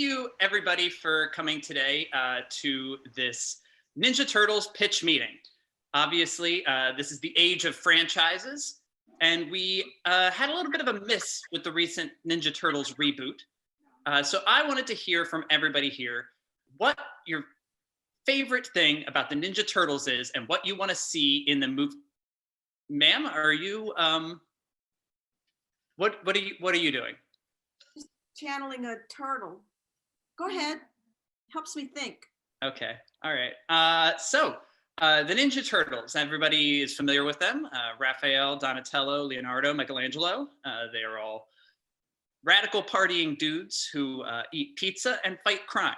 you everybody for coming today to this Ninja Turtles pitch meeting. Obviously, this is the age of franchises, and we had a little bit of a miss with the recent Ninja Turtles reboot. So I wanted to hear from everybody here what your favorite thing about the Ninja Turtles is and what you want to see in the movie. Ma'am, are you what are you doing? Just channeling a turtle. Go ahead. Helps me think. Okay. All right. So the Ninja Turtles, everybody is familiar with them. Raphael, Donatello, Leonardo, Michelangelo. They are all radical partying dudes who eat pizza and fight crime.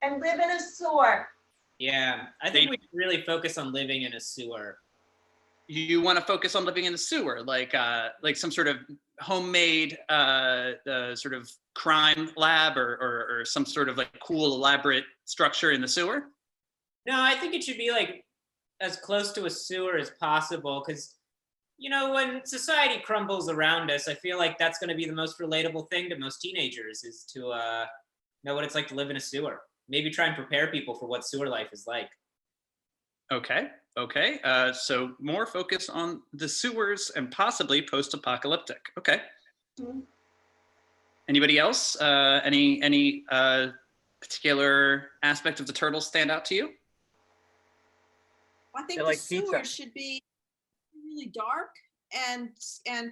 And live in a sewer. Yeah, I think we really focus on living in a sewer. You want to focus on living in the sewer, like some sort of homemade sort of crime lab or some sort of like cool elaborate structure in the sewer? No, I think it should be like as close to a sewer as possible, because you know, when society crumbles around us, I feel like that's going to be the most relatable thing to most teenagers is to know what it's like to live in a sewer. Maybe try and prepare people for what sewer life is like. Okay. So more focus on the sewers and possibly post-apocalyptic. Okay. Mm-hmm. Anybody else? Any particular aspect of the Turtles stand out to you? I think the sewers should be really dark and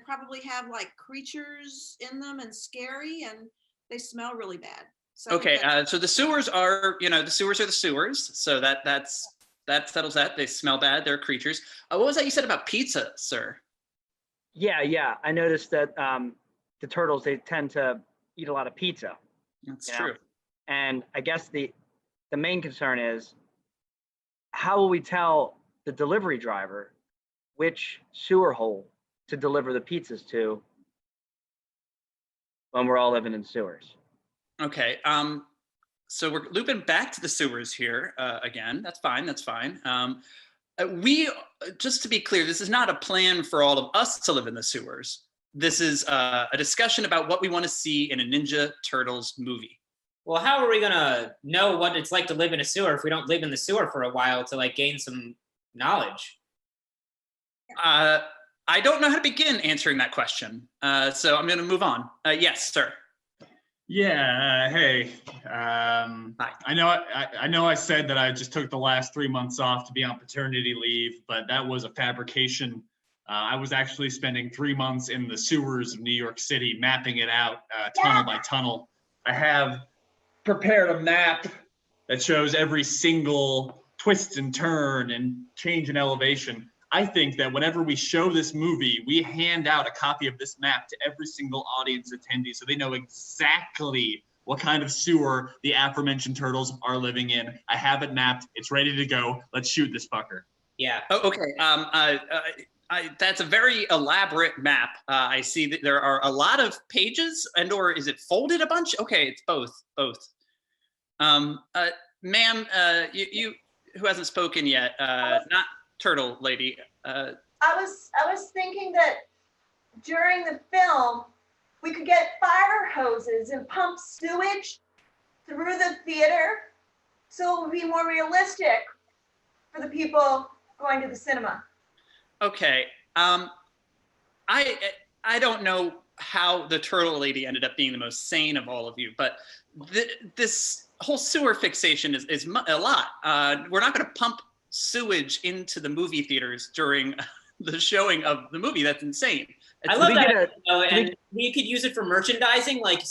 probably have like creatures in them and scary, and they smell really bad. So okay, so the sewers are, the sewers are the sewers. So that settles that. They smell bad. They're creatures. What was that you said about pizza, sir? Yeah. I noticed that the turtles, they tend to eat a lot of pizza. That's true. And I guess the main concern is, how will we tell the delivery driver which sewer hole to deliver the pizzas to when we're all living in sewers? Okay. So we're looping back to the sewers here again. That's fine. We, just to be clear, this is not a plan for all of us to live in the sewers. This is a discussion about what we want to see in a Ninja Turtles movie. Well, how are we gonna know what it's like to live in a sewer if we don't live in the sewer for a while to like gain some knowledge? I don't know how to begin answering that question. So I'm going to move on. Yes, sir. Yeah. Hey. Hi. I know. I said that I just took the last 3 months off to be on paternity leave, but that was a fabrication. I was actually spending 3 months in the sewers of New York City, mapping it out tunnel by tunnel. I have prepared a map that shows every single twist and turn and change in elevation. I think that whenever we show this movie, we hand out a copy of this map to every single audience attendee so they know exactly what kind of sewer the aforementioned turtles are living in. I have it mapped. It's ready to go. Let's shoot this fucker. Yeah. Oh, okay. That's a very elaborate map. I see that there are a lot of pages, or is it folded a bunch? Okay, it's both. Ma'am, you who hasn't spoken yet, not Turtle Lady. I was thinking that during the film, we could get fire hoses and pump sewage through the theater so it would be more realistic for the people going to the cinema. Okay. I don't know how the Turtle Lady ended up being the most sane of all of you, but this whole sewer fixation is a lot. We're not going to pump sewage into the movie theaters during the showing of the movie. That's insane. I love that. And we could use it for merchandising, like,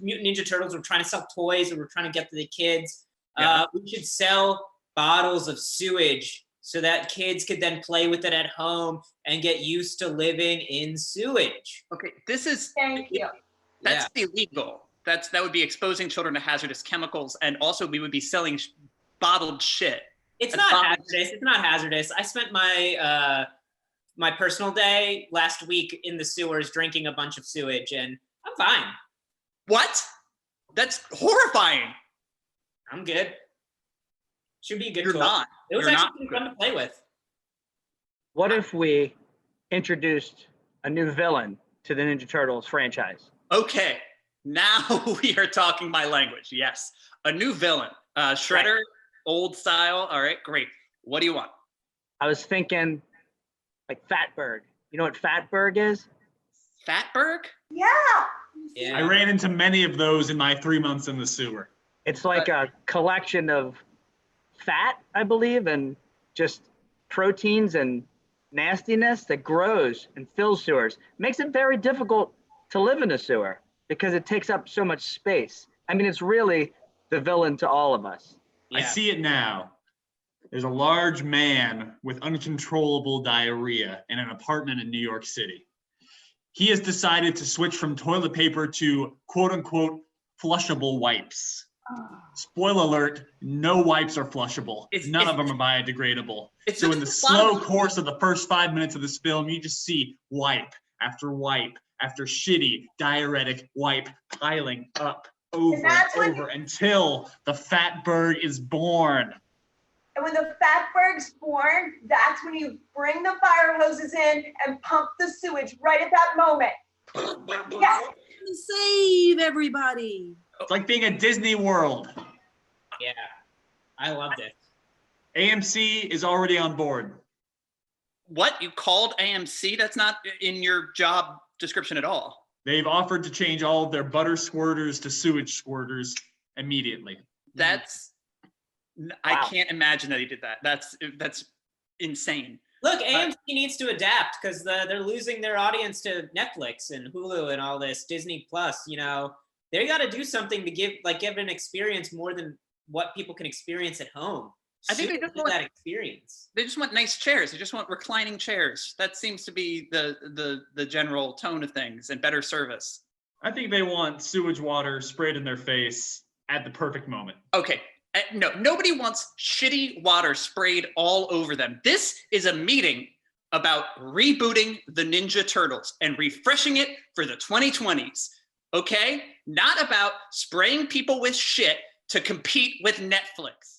Mutant Ninja Turtles were trying to sell toys and we're trying to get to the kids. Yeah. We should sell bottles of sewage so that kids could then play with it at home and get used to living in sewage. Okay, this is Thank you. That's illegal. That would be exposing children to hazardous chemicals, and also we would be selling bottled shit. It's not hazardous. It's not hazardous. I spent my my personal day last week in the sewers drinking a bunch of sewage, and I'm fine. What? That's horrifying. I'm good. Should be a good You're toy. not. It was You're actually not fun to play with. What if we introduced a new villain to the Ninja Turtles franchise? Okay. Now we are talking my language. Yes, a new villain, Shredder, old style. All right, great. What do you want? I was thinking like Fatberg. You know what Fatberg is? Fatberg? Yeah. Yeah. I ran into many of those in my 3 months in the sewer. It's like a collection of fat, I believe, and just proteins and nastiness that grows and fills sewers. Makes it very difficult to live in a sewer because it takes up so much space. I mean, it's really the villain to all of us. I see it now. There's a large man with uncontrollable diarrhea in an apartment in New York City. He has decided to switch from toilet paper to quote unquote flushable wipes. Spoiler alert, no wipes are flushable. None of them are biodegradable. So in the slow course of the first 5 minutes of this film, you just see wipe after shitty diuretic wipe piling up over and over until the Fatberg is born. And when the Fatberg's born, that's when you bring the fire hoses in and pump the sewage right at that moment. Yes. Save everybody. It's like being at Disney World. Yeah, I loved it. AMC is already on board. What? You called AMC? That's not in your job description at all. They've offered to change all of their butter squirters to sewage squirters immediately. That's, I can't imagine that he did that. That's insane. Look, AMC needs to adapt because they're losing their audience to Netflix and Hulu and all this Disney Plus. You know, they got to do something to give an experience more than what people can experience at home. I think they just want that experience. They just want nice chairs. They just want reclining chairs. That seems to be the general tone of things, and better service. I think they want sewage water sprayed in their face at the perfect moment. Okay. No, nobody wants shitty water sprayed all over them. This is a meeting about rebooting the Ninja Turtles and refreshing it for the 2020s. Okay? Not about spraying people with shit to compete with Netflix.